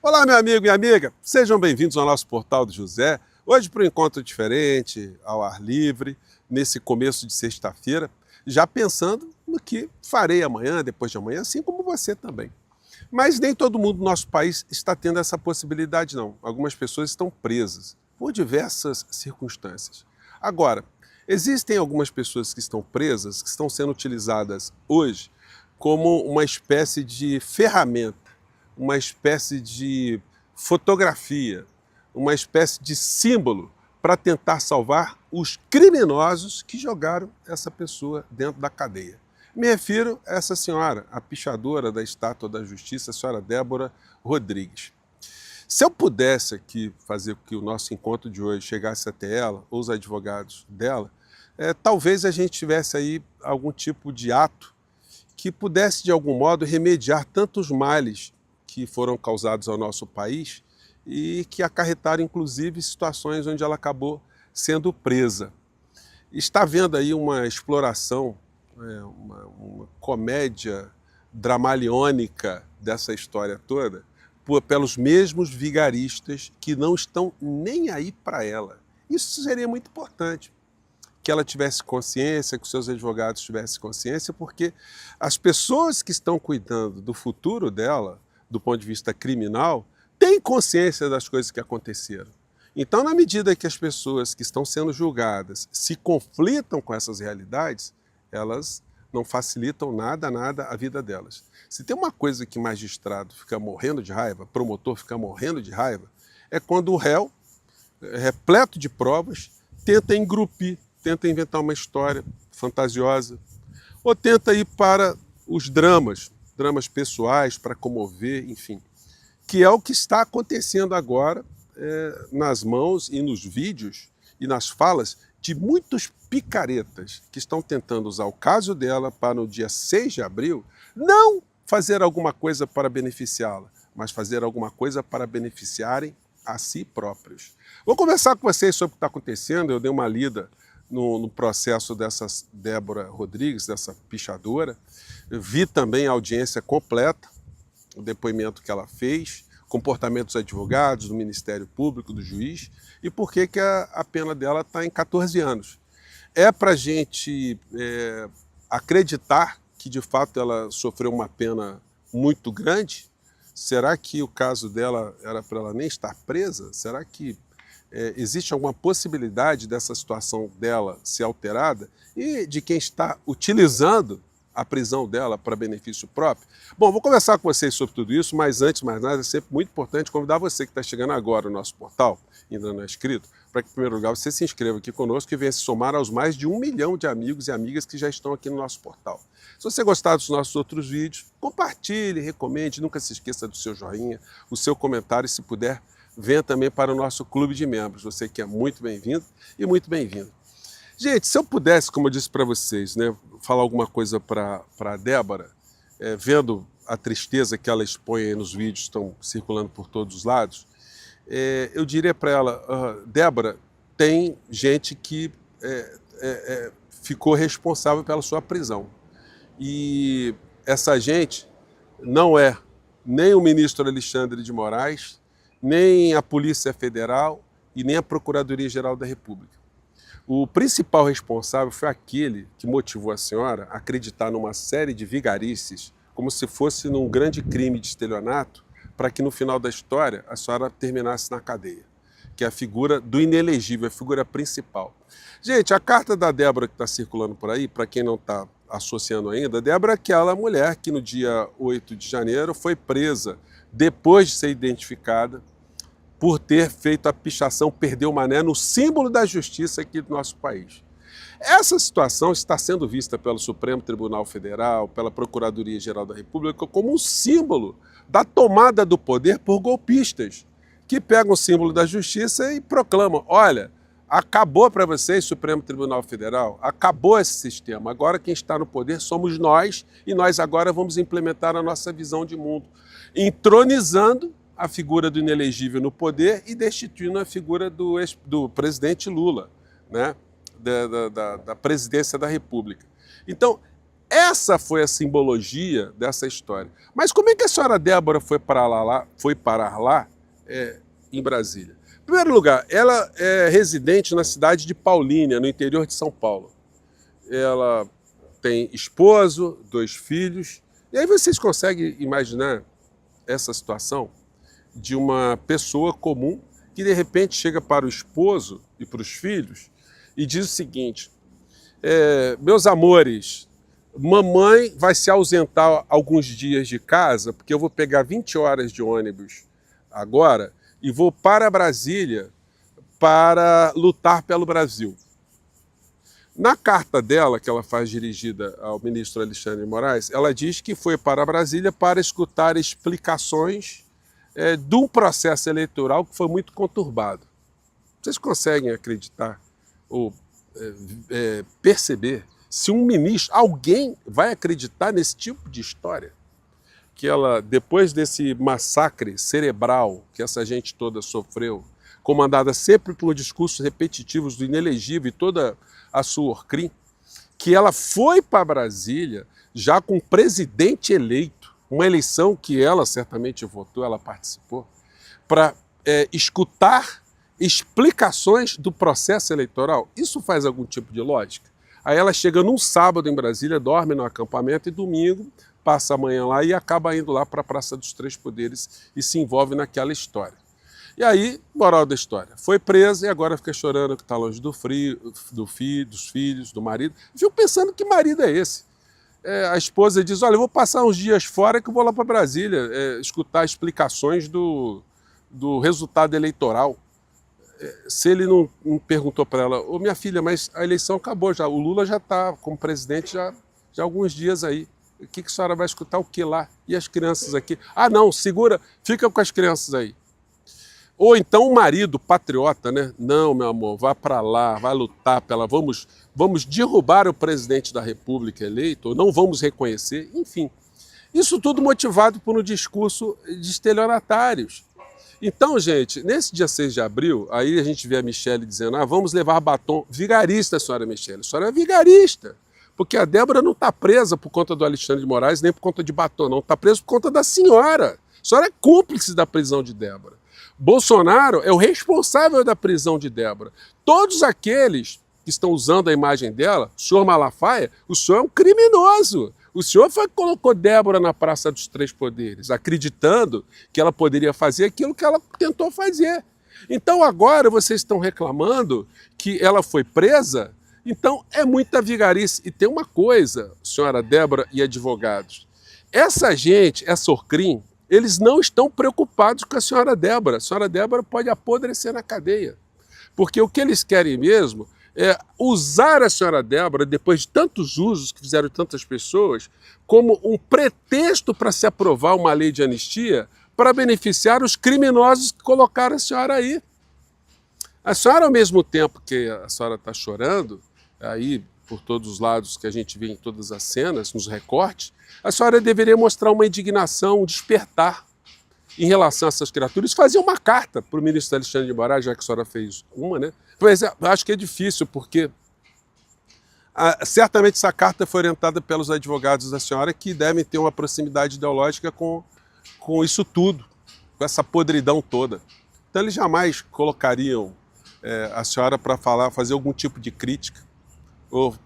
Olá, meu amigo e amiga, sejam bem-vindos ao nosso Portal do José. Hoje para um encontro diferente, ao ar livre, nesse começo de sexta-feira, já pensando no que farei amanhã, depois de amanhã, assim como você também. Mas nem todo mundo do nosso país está tendo essa possibilidade, não. Algumas pessoas estão presas por diversas circunstâncias. Agora, existem algumas pessoas que estão presas, que estão sendo utilizadas hoje como uma espécie de ferramenta, uma espécie de fotografia, uma espécie de símbolo para tentar salvar os criminosos que jogaram essa pessoa dentro da cadeia. Me refiro a essa senhora, a pichadora da Estátua da Justiça, a senhora Débora Rodrigues. Se eu pudesse aqui fazer com que o nosso encontro de hoje chegasse até ela, ou os advogados dela, talvez a gente tivesse aí algum tipo de ato que pudesse, de algum modo, remediar tantos males que foram causados ao nosso país e que acarretaram, inclusive, situações onde ela acabou sendo presa. Está havendo aí uma exploração, uma comédia dramalhônica dessa história toda, pelos mesmos vigaristas que não estão nem aí para ela. Isso seria muito importante, que ela tivesse consciência, que os seus advogados tivessem consciência, porque as pessoas que estão cuidando do futuro dela, do ponto de vista criminal, têm consciência das coisas que aconteceram. Então, na medida que as pessoas que estão sendo julgadas se conflitam com essas realidades, elas não facilitam nada a vida delas. Se tem uma coisa que magistrado fica morrendo de raiva, promotor fica morrendo de raiva, é quando o réu, repleto de provas, tenta engrupir, tenta inventar uma história fantasiosa, ou tenta ir para os dramas pessoais, para comover, enfim, que é o que está acontecendo agora nas mãos e nos vídeos e nas falas de muitos picaretas que estão tentando usar o caso dela para, no dia 6 de abril, não fazer alguma coisa para beneficiá-la, mas fazer alguma coisa para beneficiarem a si próprios. Vou conversar com vocês sobre o que está acontecendo. Eu dei uma lida no processo dessa Débora Rodrigues, dessa pichadora. Eu vi também a audiência completa, o depoimento que ela fez, comportamento dos advogados, do Ministério Público, do juiz, e por que a pena dela está em 14 anos. É para a gente acreditar que, de fato, ela sofreu uma pena muito grande? Será que o caso dela era para ela nem estar presa? Será que existe alguma possibilidade dessa situação dela ser alterada e de quem está utilizando a prisão dela para benefício próprio? Bom, vou conversar com vocês sobre tudo isso, mas antes de mais nada, é sempre muito importante convidar você que está chegando agora no nosso portal, ainda não é inscrito, para que, em primeiro lugar, você se inscreva aqui conosco e venha se somar aos mais de 1 milhão de amigos e amigas que já estão aqui no nosso portal. Se você gostar dos nossos outros vídeos, compartilhe, recomende, nunca se esqueça do seu joinha, o seu comentário, e se puder, venha também para o nosso clube de membros. Você que é muito bem-vindo e muito bem-vindo. Gente, se eu pudesse, como eu disse para vocês, falar alguma coisa para a Débora, vendo a tristeza que ela expõe aí nos vídeos que estão circulando por todos os lados, eu diria para ela, Débora, tem gente que ficou responsável pela sua prisão. E essa gente não é nem o ministro Alexandre de Moraes, nem a Polícia Federal e nem a Procuradoria-Geral da República. O principal responsável foi aquele que motivou a senhora a acreditar numa série de vigarices, como se fosse num grande crime de estelionato, para que no final da história a senhora terminasse na cadeia, que é a figura do inelegível, a figura principal. Gente, a carta da Débora que está circulando por aí, para quem não está associando ainda, a Débora é aquela mulher que no dia 8 de janeiro foi presa depois de ser identificada por ter feito a pichação Perdeu o Mané no símbolo da justiça aqui do nosso país. Essa situação está sendo vista pelo Supremo Tribunal Federal, pela Procuradoria-Geral da República, como um símbolo da tomada do poder por golpistas, que pegam o símbolo da justiça e proclamam: olha, acabou para vocês, Supremo Tribunal Federal, acabou esse sistema, agora quem está no poder somos nós, e nós agora vamos implementar a nossa visão de mundo, entronizando a figura do inelegível no poder e destituindo a figura do presidente Lula, da presidência da República. Então, essa foi a simbologia dessa história. Mas como é que a senhora Débora foi parar lá em Brasília? Em primeiro lugar, ela é residente na cidade de Paulínia, no interior de São Paulo. Ela tem esposo, 2 filhos. E aí vocês conseguem imaginar essa situação de uma pessoa comum que de repente chega para o esposo e para os filhos e diz o seguinte: meus amores, mamãe vai se ausentar alguns dias de casa porque eu vou pegar 20 horas de ônibus agora e vou para Brasília para lutar pelo Brasil. Na carta dela, que ela faz dirigida ao ministro Alexandre de Moraes, ela diz que foi para Brasília para escutar explicações de um processo eleitoral que foi muito conturbado. Vocês conseguem acreditar ou perceber se um ministro, alguém vai acreditar nesse tipo de história? Que ela, depois desse massacre cerebral que essa gente toda sofreu, comandada sempre por discursos repetitivos do inelegível e toda a sua Orcrim, que ela foi para Brasília já com presidente eleito, uma eleição que ela certamente votou, ela participou, para escutar explicações do processo eleitoral. Isso faz algum tipo de lógica? Aí ela chega num sábado em Brasília, dorme no acampamento e domingo passa a manhã lá e acaba indo lá para a Praça dos Três Poderes e se envolve naquela história. E aí, moral da história, foi presa e agora fica chorando que está longe dos filhos, do marido. Eu fico pensando que marido é esse? A esposa diz, olha, eu vou passar uns dias fora que eu vou lá para Brasília escutar explicações do resultado eleitoral. Se ele não perguntou para ela, ô minha filha, mas a eleição acabou já, o Lula já está como presidente já há alguns dias aí. O que a senhora vai escutar o que lá? E as crianças aqui? Ah não, segura, fica com as crianças aí. Ou então o marido patriota, né? Não, meu amor, vá para lá, vai lutar vamos derrubar o presidente da República eleito, ou não vamos reconhecer, enfim. Isso tudo motivado por um discurso de estelionatários. Então, gente, nesse dia 6 de abril, aí a gente vê a Michele dizendo, vamos levar batom. Vigarista, senhora Michele, a senhora é vigarista. Porque a Débora não está presa por conta do Alexandre de Moraes, nem por conta de batom, não. Está presa por conta da senhora. A senhora é cúmplice da prisão de Débora. Bolsonaro é o responsável da prisão de Débora. Todos aqueles que estão usando a imagem dela, o senhor Malafaia, o senhor é um criminoso. O senhor foi que colocou Débora na Praça dos Três Poderes, acreditando que ela poderia fazer aquilo que ela tentou fazer. Então agora vocês estão reclamando que ela foi presa? Então é muita vigarice. E tem uma coisa, senhora Débora e advogados, essa gente, essa Orcrim, eles não estão preocupados com a senhora Débora. A senhora Débora pode apodrecer na cadeia. Porque o que eles querem mesmo é usar a senhora Débora, depois de tantos usos que fizeram tantas pessoas, como um pretexto para se aprovar uma lei de anistia para beneficiar os criminosos que colocaram a senhora aí. A senhora, ao mesmo tempo que a senhora está chorando, aí por todos os lados que a gente vê em todas as cenas, nos recortes, a senhora deveria mostrar uma indignação, um despertar em relação a essas criaturas. Fazer uma carta para o ministro Alexandre de Moraes, já que a senhora fez uma, né? Mas acho que é difícil, porque certamente essa carta foi orientada pelos advogados da senhora, que devem ter uma proximidade ideológica com isso tudo, com essa podridão toda. Então eles jamais colocariam a senhora para fazer algum tipo de crítica, ou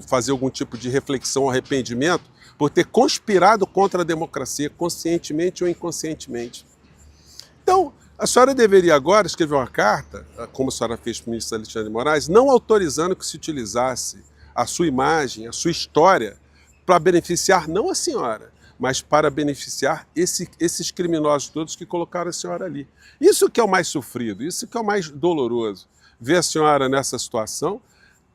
fazer algum tipo de reflexão ou arrependimento por ter conspirado contra a democracia, conscientemente ou inconscientemente. Então, a senhora deveria agora escrever uma carta, como a senhora fez para o ministro Alexandre de Moraes, não autorizando que se utilizasse a sua imagem, a sua história, para beneficiar não a senhora, mas para beneficiar esses criminosos todos que colocaram a senhora ali. Isso que é o mais sofrido, isso que é o mais doloroso, ver a senhora nessa situação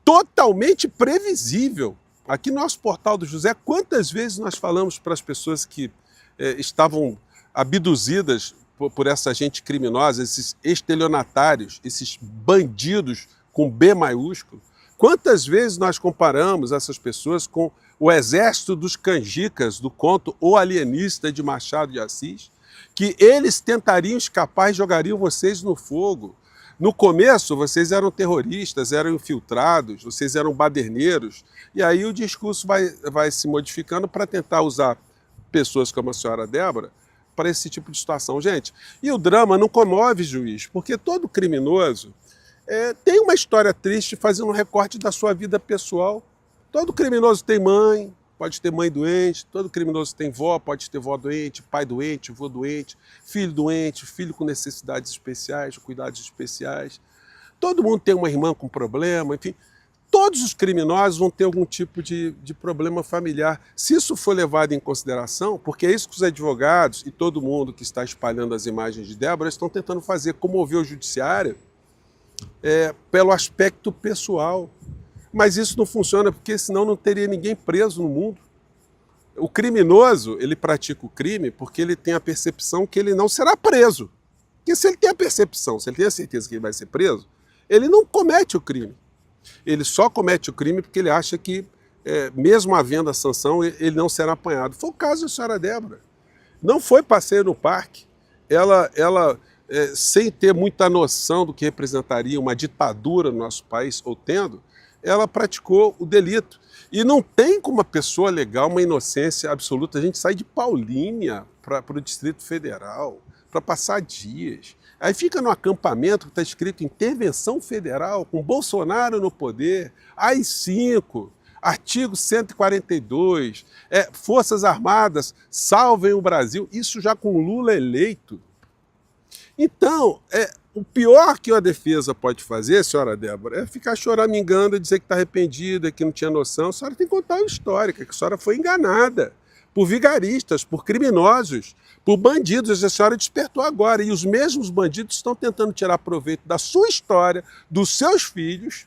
totalmente previsível. Aqui no nosso Portal do José, quantas vezes nós falamos para as pessoas que estavam abduzidas por essa gente criminosa, esses estelionatários, esses bandidos com B maiúsculo, quantas vezes nós comparamos essas pessoas com o exército dos canjicas do conto O Alienista de Machado de Assis, que eles tentariam escapar e jogariam vocês no fogo. No começo, vocês eram terroristas, eram infiltrados, vocês eram baderneiros, e aí o discurso vai se modificando para tentar usar pessoas como a senhora Débora para esse tipo de situação. Gente, e o drama não comove juiz, porque todo criminoso tem uma história triste fazendo um recorte da sua vida pessoal. Todo criminoso tem mãe, pode ter mãe doente, todo criminoso tem vó, pode ter vó doente, pai doente, vô doente, filho com necessidades especiais, cuidados especiais. Todo mundo tem uma irmã com problema, enfim. Todos os criminosos vão ter algum tipo de problema familiar. Se isso for levado em consideração, porque é isso que os advogados e todo mundo que está espalhando as imagens de Débora estão tentando fazer, comover o judiciário pelo aspecto pessoal. Mas isso não funciona, porque senão não teria ninguém preso no mundo. O criminoso, ele pratica o crime porque ele tem a percepção que ele não será preso. Porque se ele tem a percepção, se ele tem a certeza que ele vai ser preso, ele não comete o crime. Ele só comete o crime porque ele acha que, mesmo havendo a sanção, ele não será apanhado. Foi o caso da senhora Débora. Não foi passeio no parque. Ela sem ter muita noção do que representaria uma ditadura no nosso país, ou tendo, ela praticou o delito. E não tem como uma pessoa legal uma inocência absoluta. A gente sai de Paulínia para o Distrito Federal para passar dias. Aí fica no acampamento que está escrito Intervenção Federal, com Bolsonaro no poder, AI-5, artigo 142, Forças Armadas, salvem o Brasil, isso já com Lula eleito. Então, o pior que a defesa pode fazer, senhora Débora, é ficar choramingando e dizer que está arrependida, que não tinha noção. A senhora tem que contar uma história, que a senhora foi enganada por vigaristas, por criminosos, por bandidos. A senhora despertou agora. E os mesmos bandidos estão tentando tirar proveito da sua história, dos seus filhos,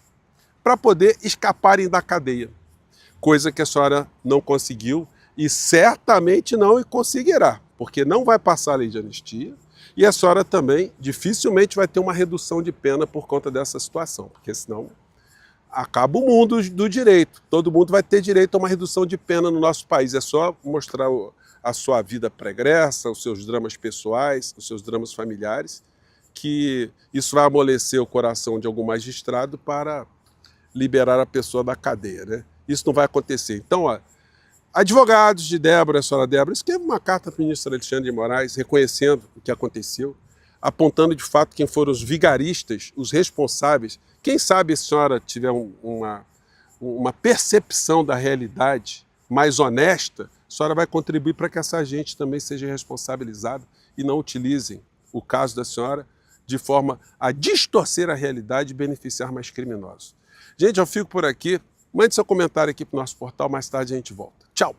para poder escaparem da cadeia. Coisa que a senhora não conseguiu e certamente não conseguirá, porque não vai passar a lei de anistia. E a senhora também dificilmente vai ter uma redução de pena por conta dessa situação, porque senão acaba o mundo do direito. Todo mundo vai ter direito a uma redução de pena no nosso país. É só mostrar a sua vida pregressa, os seus dramas pessoais, os seus dramas familiares, que isso vai amolecer o coração de algum magistrado para liberar a pessoa da cadeia, né? Isso não vai acontecer. Então, advogados de Débora, a senhora Débora, escreva uma carta para o ministro Alexandre de Moraes, reconhecendo o que aconteceu, apontando de fato quem foram os vigaristas, os responsáveis. Quem sabe a senhora tiver uma percepção da realidade mais honesta, a senhora vai contribuir para que essa gente também seja responsabilizada e não utilizem o caso da senhora de forma a distorcer a realidade e beneficiar mais criminosos. Gente, eu fico por aqui. Mande seu comentário aqui para o nosso portal, mais tarde a gente volta. Tchau!